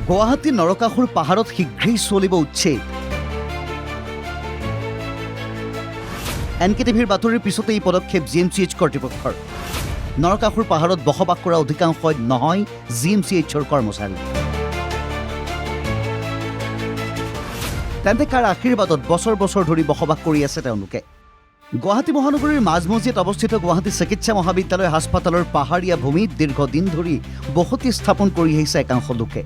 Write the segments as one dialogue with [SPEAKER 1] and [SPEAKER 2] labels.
[SPEAKER 1] গুৱাহাটী নৰকাসুৰ পাহাৰত শীঘ্ৰেই চলিব উচ্ছেদ। NKTVৰ বাতৰিৰ পিছতে এই পদক্ষেপ GMCH কৰ্তৃপক্ষৰ। নৰকাসুৰ পাহাৰত বসবাস কৰা অধিকাংশই নহয় GMCHৰ কৰ্মচাৰী। তেন্তে কাৰ আশীৰ্বাদত বছৰ বছৰ ধৰি বসবাস কৰি আছে তেওঁলোকে? গুৱাহাটী মহানগৰীৰ মাজমজিয়াত অৱস্থিত গুৱাহাটী চিকিৎসা মহাবিদ্যালয় হাস্পাতালৰ পাহাৰীয়া ভূমিত দীৰ্ঘদিন ধৰি বসতি স্থাপন কৰি আহিছে একাংশ লোকে।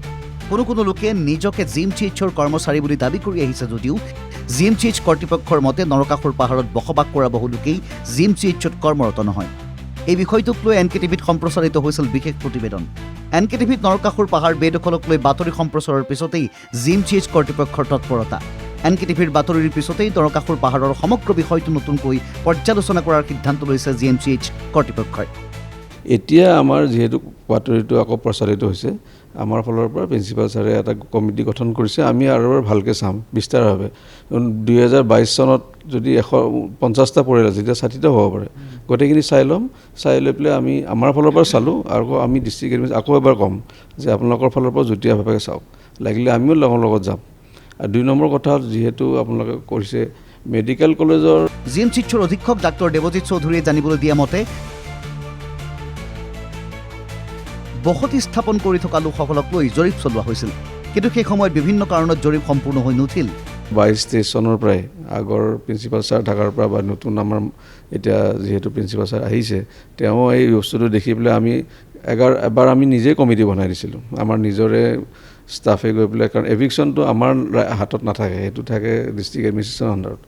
[SPEAKER 1] কোনো লোকে নিজকে GMCHৰ কৰ্মচাৰী বুলি দাবী কৰি আহিছে যদিও GMCH কৰ্তৃপক্ষৰ মতে নৰকাসুৰ পাহাৰত বসবাস কৰা বহু লোকেই GMCHত কৰ্মৰত নহয়। এই বিষয়টোক লৈ NKTVত সম্প্ৰচাৰিত হৈছিল বিশেষ প্ৰতিবেদন। NKTVত নৰকাসুৰ পাহাৰ বেদখলক লৈ বাতৰি সম্প্ৰচাৰৰ পিছতেই GMCH কৰ্তৃপক্ষৰ তৎপৰতা। NKTVৰ বাতৰিৰ পিছতেই নৰকাসুৰ পাহাৰৰ সমগ্ৰ বিষয়টো নতুনকৈ পৰ্যালোচনা কৰাৰ সিদ্ধান্ত লৈছে GMCH কৰ্তৃপক্ষই।
[SPEAKER 2] এতিয়া আমাৰ যিহেতু বাতৰিটো আকৌ প্ৰচাৰিত হৈছে, আমাৰ ফালৰ পৰা প্ৰিন্সিপাল ছাৰে এটা কমিটি গঠন কৰিছে। আমি আৰু এবাৰ ভালকৈ চাম বিস্তাৰভাৱে। 2022 চনত যদি 150টা পৰিয়াল যেতিয়া 60টা হ'ব পাৰে, গোটেইখিনি চাই ল'ম। চাই লৈ পেলাই আমি আমাৰ ফালৰ পৰা চালোঁ আৰু আমি ডিষ্ট্ৰিক্ট এডমিনিষ্ট্ৰেশ্যন আকৌ এবাৰ ক'ম যে আপোনালোকৰ ফালৰ পৰা যুটীয়াভাৱে চাওক, লাগিলে আমিও লগত যাম। আৰু 2 নম্বৰ কথা হ'ল, যিহেতু আপোনালোকে কৰিছে মেডিকেল কলেজৰ
[SPEAKER 1] GMCHৰ অধীক্ষক ডাক্তৰ দেৱজিৎ চৌধুৰীয়ে জানিবলৈ দিয়া মতে বসতি স্থাপন কৰি থকা লোকসকলক লৈ জৰীপ চলোৱা হৈছিল, কিন্তু সেই সময়ত বিভিন্ন কাৰণত জৰীপ সম্পূৰ্ণ হৈ নুঠিল।
[SPEAKER 2] 22-23 চনৰ পৰাই আগৰ প্ৰিন্সিপাল ছাৰ থকাৰ পৰা বা নতুন আমাৰ এতিয়া যিহেতু প্ৰিন্সিপাল ছাৰ আহিছে, তেওঁ এই বস্তুটো দেখি পেলাই এবাৰ আমি নিজেই কমিটি বনাই দিছিলোঁ আমাৰ নিজৰে ষ্টাফে গৈ পেলাই। কাৰণ এভিকশ্যনটো আমাৰ হাতত নাথাকে, সেইটো থাকে ডিষ্ট্ৰিক্ট এডমিনিষ্ট্ৰেশ্যনৰ আণ্ডাৰত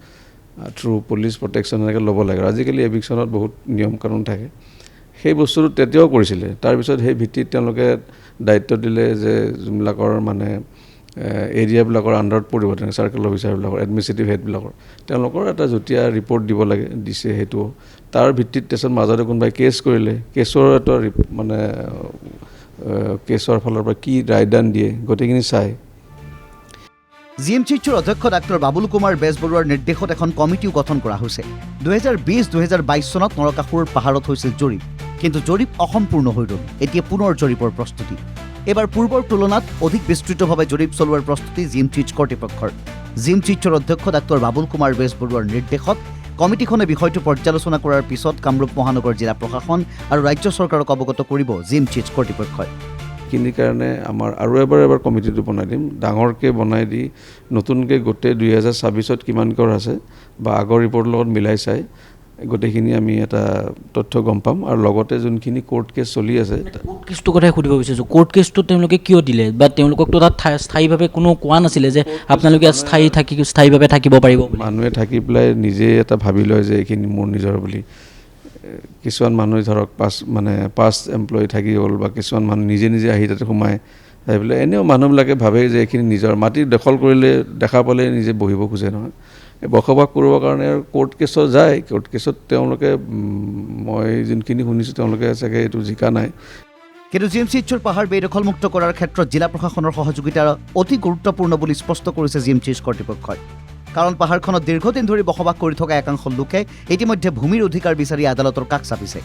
[SPEAKER 2] থ্ৰু পুলিচ প্ৰটেকশ্যন এনেকৈ ল'ব লাগে। আজিকালি এভিকশ্যনত বহুত নিয়ম কানুন থাকে। সেই বস্তুটো তেতিয়াও কৰিছিলে। তাৰপিছত সেই ভিত্তিত তেওঁলোকে দায়িত্ব দিলে যে যোনবিলাকৰ মানে এৰিয়াবিলাকৰ আণ্ডাৰত পৰিব, তেনেকৈ চাৰ্কেল অফিচাৰবিলাকৰ, এডমিনিষ্ট্ৰেটিভ হেডবিলাকৰ, তেওঁলোকৰ এটা যুটীয়া ৰিপৰ্ট দিব লাগে, দিছে সেইটো। তাৰ ভিত্তিত তাৰপিছত মাজতে কোনোবাই কেছ কৰিলে, কেছৰ এটা মানে কেছৰ ফালৰ পৰা কি ৰায়দান দিয়ে গোটেইখিনি চাই।
[SPEAKER 1] GMCHৰ অধ্যক্ষ ডাক্তৰ বাবুল কুমাৰ বেজবৰুৱাৰ নিৰ্দেশত এখন কমিটিও গঠন কৰা হৈছে। 2020-2022 চনত নৰকাসুৰ পাহাৰত হৈছিল জৰীপ, কিন্তু জৰীপ অসম্পূৰ্ণ হৈ ৰ'ল। এতিয়া পুনৰ জৰীপৰ প্ৰস্তুতি। এইবাৰ পূৰ্বৰ তুলনাত অধিক বিস্তৃতভাৱে জৰীপ চলোৱাৰ প্ৰস্তুতি GMCH কৰ্তৃপক্ষৰ। GMCHৰ অধ্যক্ষ ডাক্তৰ বাবুল কুমাৰ বেজবৰুৱাৰ নিৰ্দেশত কমিটিখনে বিষয়টো পৰ্যালোচনা কৰাৰ পিছত কামৰূপ মহানগৰ জিলা প্ৰশাসন আৰু ৰাজ্য চৰকাৰক অৱগত কৰিব GMCH কৰ্তৃপক্ষই।
[SPEAKER 2] সেইখিনিৰ কাৰণে আমাৰ আৰু এবাৰ কমিটিটো বনাই দিম, ডাঙৰকৈ বনাই দি নতুনকৈ গোটেই 2026ত কিমান কৰ আছে বা আগৰ ৰিপৰ্টৰ লগত মিলাই চাই গোটেইখিনি আমি এটা তথ্য গম পাম। আৰু লগতে যোনখিনি কোৰ্ট কেছ চলি আছে,
[SPEAKER 3] কোৰ্ট কেছটোৰ কথাই সুধিব বিচাৰিছোঁ। কোৰ্ট কেছটো তেওঁলোকে কিয় দিলে, বা তেওঁলোককতো তাত স্থায়ীভাৱে কোনো কোৱা নাছিলে যে আপোনালোকে স্থায়ীভাৱে থাকিব পাৰিব?
[SPEAKER 2] মানুহে থাকি পেলাই নিজে এটা ভাবি লয় যে এইখিনি মোৰ নিজৰ বুলি। কিছুমান মানুহে ধৰক পাষ্ট এমপ্লয়ি থাকি গ'ল, বা কিছুমান মানুহ নিজে আহি তাতে সোমাই পেলাই এনেও মানুহবিলাকে ভাবে যে এইখিনি নিজৰ মাটি দখল কৰিলে দেখা পালে নিজে বহিব খোজে নহয়। বসবাস কৰিবৰ কাৰণে আৰু কোৰ্ট কেছত যায়। কোৰ্ট কেছত তেওঁলোকে মই যোনখিনি শুনিছোঁ তেওঁলোকে চাগে এইটো জিকা নাই।
[SPEAKER 1] কিন্তু GMCHৰ পাহাৰ বেদখলমুক্ত কৰাৰ ক্ষেত্ৰত জিলা প্ৰশাসনৰ সহযোগিতা অতি গুৰুত্বপূৰ্ণ বুলি স্পষ্ট কৰিছে GMCH কৰ্তৃপক্ষই। কাৰণ পাহাৰখনত দীৰ্ঘদিন ধৰি বসবাস কৰি থকা একাংশ লোকে ইতিমধ্যে ভূমিৰ অধিকাৰ বিচাৰি আদালতৰ কাষ চাপিছে।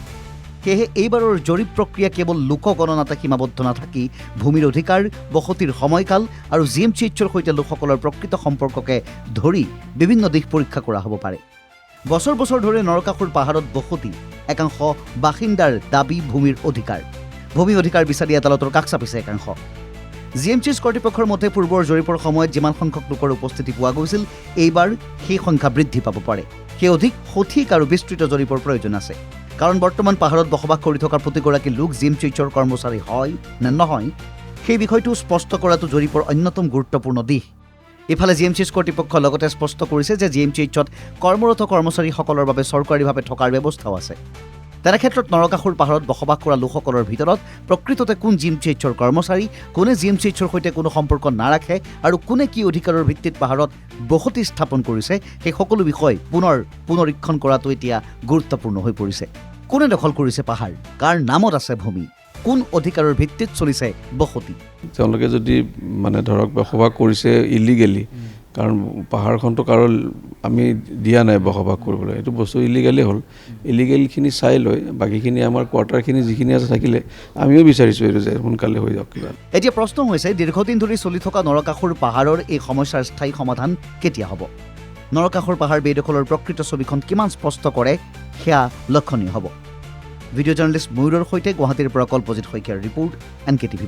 [SPEAKER 1] সেয়েহে এইবাৰৰ জৰীপ প্ৰক্ৰিয়া কেৱল লোকগণনাতে সীমাবদ্ধ নাথাকি ভূমিৰ অধিকাৰ, বসতিৰ সময়কাল আৰু GMCHৰ সৈতে লোকসকলৰ প্ৰকৃত সম্পৰ্ককে ধৰি বিভিন্ন দিশ পৰীক্ষা কৰা হ'ব পাৰে। বছৰ ধৰি নৰকাসুৰ পাহাৰত বসতি একাংশ বাসিন্দাৰ দাবী ভূমিৰ অধিকাৰ। ভূমি অধিকাৰ বিচাৰি আদালতৰ কাষ চাপিছে একাংশ। GMCH কৰ্তৃপক্ষৰ মতে পূৰ্বৰ জৰীপৰ সময়ত যিমান সংখ্যক লোকৰ উপস্থিতি পোৱা গৈছিল, এইবাৰ সেই সংখ্যা বৃদ্ধি পাব পাৰে। সেই অধিক সঠিক আৰু বিস্তৃত জৰীপৰ প্ৰয়োজন আছে। কাৰণ বৰ্তমান পাহাৰত বসবাস কৰি থকা প্ৰতিগৰাকী লোক GMCHৰ কৰ্মচাৰী হয় নে নহয়, সেই বিষয়টো স্পষ্ট কৰাটো জৰীপৰ অন্যতম গুৰুত্বপূৰ্ণ দিশ। ইফালে GMCH কৰ্তৃপক্ষই লগতে স্পষ্ট কৰিছে যে GMCHত কৰ্মৰত কৰ্মচাৰীসকলৰ বাবে চৰকাৰীভাৱে থকাৰ ব্যৱস্থাও আছে। তেনেক্ষেত্ৰত নৰকাসুৰ পাহাৰত বসবাস কৰা লোকসকলৰ ভিতৰত প্ৰকৃততে কোন GMCHৰ কৰ্মচাৰী, কোনে GMCHৰ সৈতে কোনো সম্পৰ্ক নাৰাখে আৰু কোনে কি অধিকাৰৰ ভিত্তিত পাহাৰত বসতি স্থাপন কৰিছে, সেই সকলো বিষয় পুনৰীক্ষণ কৰাটো এতিয়া গুৰুত্বপূৰ্ণ হৈ পৰিছে। কোনে দখল কৰিছে পাহাৰ, কাৰ নামত আছে ভূমি, কোন অধিকাৰৰ ভিত্তিত চলিছে বসতি?
[SPEAKER 2] তেওঁলোকে যদি ধৰক বসবাস কৰিছে ইলিগেলি, কাৰণ পাহাৰখনটো কাৰো আমি দিয়া নাই বসবাস কৰিবলৈ, এইটো বস্তু ইলিগেলেই হ'ল। ইলিগেলখিনি চাই লৈ বাকীখিনি আমাৰ কোৱাৰ্টাৰখিনি যিখিনি আছে থাকিলে আমিও বিচাৰিছোঁ এইটো যে সোনকালে হৈ যাওক কিবা।
[SPEAKER 1] এতিয়া প্ৰশ্ন হৈছে দীৰ্ঘদিন ধৰি চলি থকা নৰকাসুৰ পাহাৰৰ এই সমস্যাৰ স্থায়ী সমাধান কেতিয়া হ'ব? নৰকাসুৰ পাহাৰ বেদখলৰ প্ৰকৃত ছবিখন কিমান স্পষ্ট কৰে সেয়া লক্ষণীয় হ'ব। ভিডিঅ' জাৰ্নেলিষ্ট ময়ূৰৰ সৈতে গুৱাহাটীৰ পৰা কল্পজিৎ শইকীয়াৰ ৰিপৰ্ট NKTV+।